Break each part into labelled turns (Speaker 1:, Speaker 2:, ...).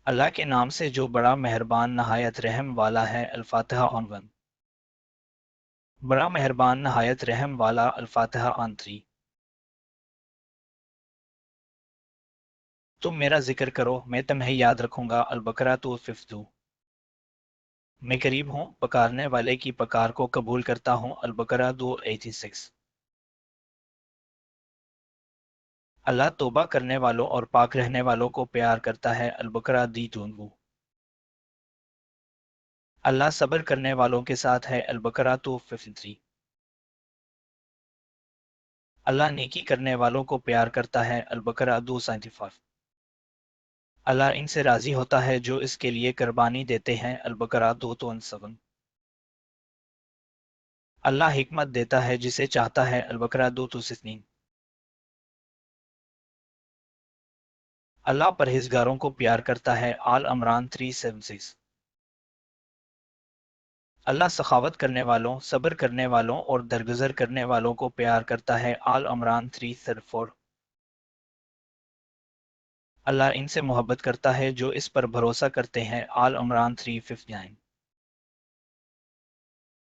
Speaker 1: اللہ کے نام سے جو بڑا مہربان نہایت رحم والا ہے۔ الفاتحہ آن 1۔ بڑا مہربان نہایت رحم والا۔ الفاتحہ آن 3۔ تم میرا ذکر کرو میں تمہیں یاد رکھوں گا۔ البقرہ 252۔ میں قریب ہوں پکارنے والے کی پکار کو قبول کرتا ہوں۔ البقرہ 286۔ اللہ توبہ کرنے والوں اور پاک رہنے والوں کو پیار کرتا ہے۔ البقرہ 292۔ اللہ صبر کرنے والوں کے ساتھ ہے۔ البقرہ 253۔ اللہ نیکی کرنے والوں کو پیار کرتا ہے۔ البقرہ 275۔ اللہ ان سے راضی ہوتا ہے جو اس کے لیے قربانی دیتے ہیں۔ البقرہ 257۔ اللہ حکمت دیتا ہے جسے چاہتا ہے۔ البقرہ 263۔ اللہ پرہیزگاروں کو پیار کرتا ہے۔ آل عمران 376۔ اللہ سخاوت کرنے والوں، صبر کرنے والوں اور درگزر کرنے والوں کو پیار کرتا ہے۔ آل عمران 334۔ اللہ ان سے محبت کرتا ہے جو اس پر بھروسہ کرتے ہیں۔ آل عمران 359۔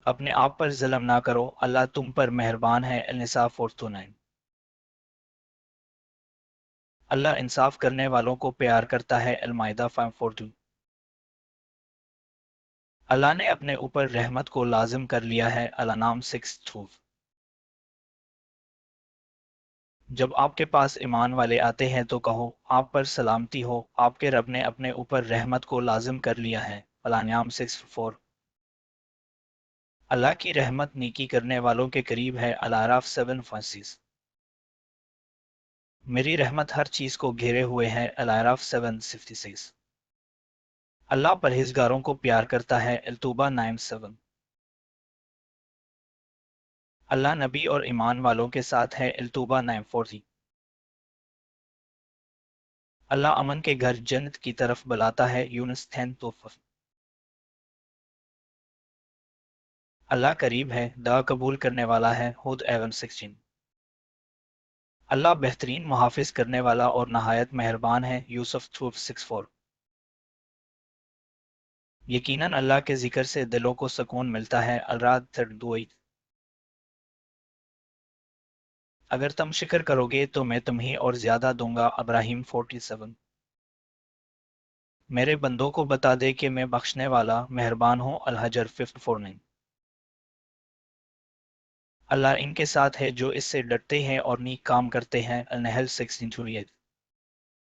Speaker 1: اپنے آپ پر ظلم نہ کرو، اللہ تم پر مہربان ہے۔ النساء 429۔ اللہ انصاف کرنے والوں کو پیار کرتا ہے۔ المائدہ 542۔ اللہ نے اپنے اوپر رحمت کو لازم کر لیا ہے۔ الانعام 6:2۔ جب آپ کے پاس ایمان والے آتے ہیں تو کہو آپ پر سلامتی ہو، آپ کے رب نے اپنے اوپر رحمت کو لازم کر لیا ہے۔ الانعام 6:4۔ اللہ کی رحمت نیکی کرنے والوں کے قریب ہے۔ الاعراف 7:5۔ میری رحمت ہر چیز کو گھیرے ہوئے ہے۔ الاعراف 7:66۔ اللہ پرہیزگاروں کو پیار کرتا ہے۔ التوبہ 9:7۔ اللہ نبی اور ایمان والوں کے ساتھ ہے۔ التوبہ 9:40۔ اللہ امن کے گھر جنت کی طرف بلاتا ہے۔ یونس 10:2۔ اللہ قریب ہے، دعا قبول کرنے والا ہے۔ ہود 11:16۔ اللہ بہترین محافظ کرنے والا اور نہایت مہربان ہے۔ یوسف 12:6-4۔ یقیناً اللہ کے ذکر سے دلوں کو سکون ملتا ہے۔ الرعد 3:2-8۔ اگر تم شکر کرو گے تو میں تمہیں اور زیادہ دوں گا۔ ابراہیم 47۔ میرے بندوں کو بتا دے کہ میں بخشنے والا مہربان ہوں۔ الحجر 5:49۔ اللہ ان کے ساتھ ہے جو اس سے ڈرتے ہیں اور نیک کام کرتے ہیں۔ النحل 16:28۔